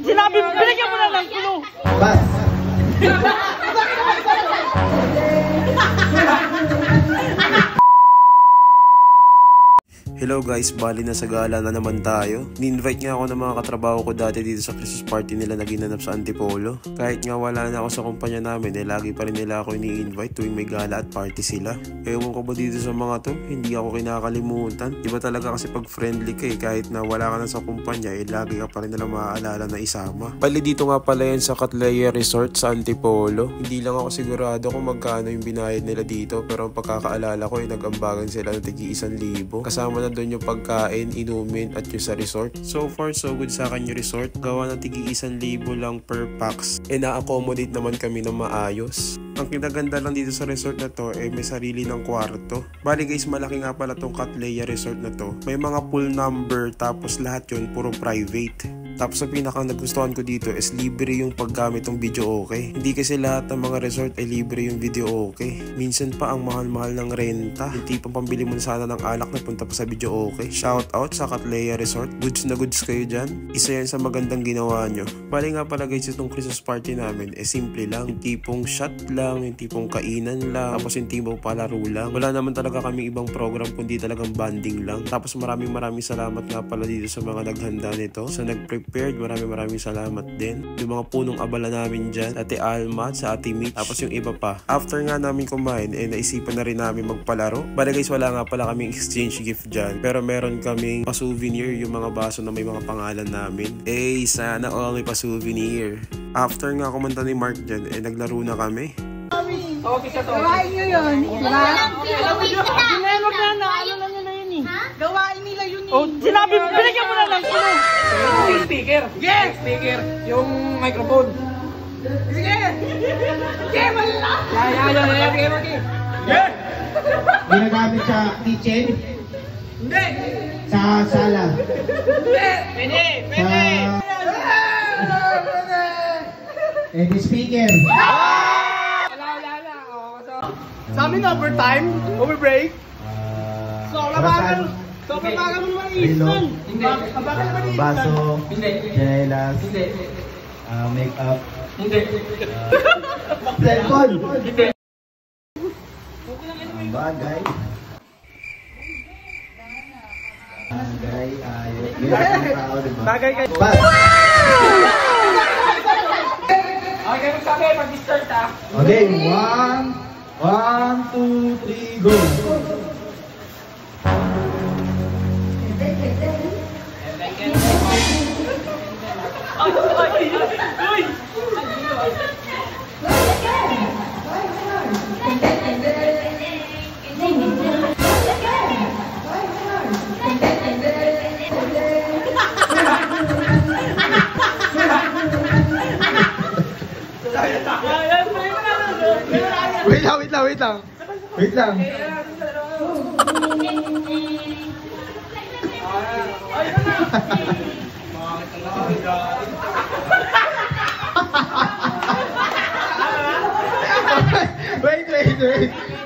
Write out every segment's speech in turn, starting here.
sinabi, binigyan mo na lang clue. Bas. Hello guys, bali na sa gala na naman tayo. Ni-invite nga ako ng mga katrabaho ko dati dito sa Christmas party nila na ginanap sa Antipolo. Kahit nga wala na ako sa kumpanya namin, lagi pa rin nila ako ini-invite tuwing may gala at party sila. Ewan ko ba dito sa mga to, hindi ako kinakalimutan. Diba talaga kasi pag friendly ka kahit na wala ka na sa kumpanya, lagi ka pa rin nila maaalala na isama. Bali dito nga pala yan sa Cattleya Resort sa Antipolo. Hindi lang ako sigurado kung magkano yung binayad nila dito, pero ang pagkakaalala ko nag-ambagan sila ng tigi 1,000. Kasama na doon yung pagkain, inumin at yung sa resort. So far so good sa akin yung resort. Gawa na tigi 1,000 lang per pax. Na-accommodate naman kami ng maayos. Ang kinaganda lang dito sa resort na to may sarili ng kwarto. Bali guys, malaki nga pala tong Cattleya Resort na to. May mga pool number tapos lahat yun puro private. Tapos ang pinakang nagustuhan ko dito is libre yung paggamit ng video okay. Hindi kasi lahat ng mga resort ay libre yung video okay. Minsan pa ang mahal-mahal ng renta. Yung tipong pambili mo sana ng alak na punta pa sa video okay. Shout out sa Cattleya Resort. Goods na goods kayo dyan. Isa yan sa magandang ginawa nyo. Bali nga pala guys, itong Christmas party namin simple lang. Yung tipong shot lang, yung tipong kainan lang, tapos yung tipong palaro lang. Wala naman talaga kaming ibang program kundi talagang banding lang. Tapos maraming salamat nga pala dito sa mga naghanda nito. Sa nag-prepared, maraming salamat din. Yung mga punong abala namin dyan, Ate Alma, sa Ate Mitch, tapos yung iba pa. After nga namin kumain, naisipan na rin namin magpalaro. Bali guys, wala nga pala kaming exchange gift dyan. Pero meron kaming pa-souvenir, yung mga baso na may mga pangalan namin. Sana all may pa-souvenir. After nga kumanta ni Mark dyan, naglaro na kami. Okay siya to. Gawain nyo yun, diba? Sinelog na, ano lang yun na yun eh. Gawain nila yun eh. Oh, sinabi, binigyan mo na lang clue. Yung speaker. Yes! Speaker. Yung microphone. Sige! Sige, malala! Okay. Yeah! Ginagamit sa kitchen? Hindi! Sa sala? Pwede! The speaker? Sa amin overtime, overbreak. Basan? Pabagal mo naman Rilo? Hindi. Pabagal naman Baso? Hindi. Jelas? Hindi. Makeup? Hindi. Cellphone? Hindi. Ang bagay? Bagay kayo. Bas! Okay, magsabi, mag-start Okay, 1, 2, 3, go! Wait lang. Wait.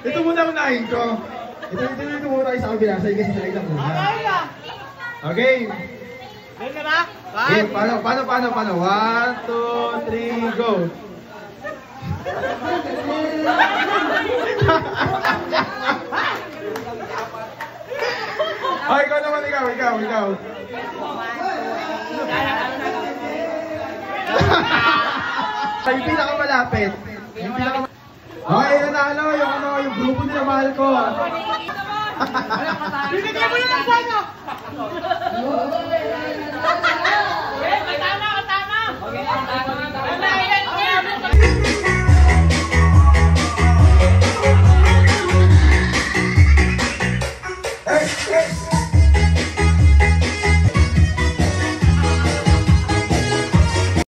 Ito muna unahin ko. Ito muna tayo sa kabila. Sige, kasi lang muna. Okay. Ready na? Okay, paano? 1, 2, 3, go! Ay, ikaw naman, ikaw. Yung pinakamalapit. Okay, nanalo yung grupo nila mahal ko. Binigyan mo na lang sana!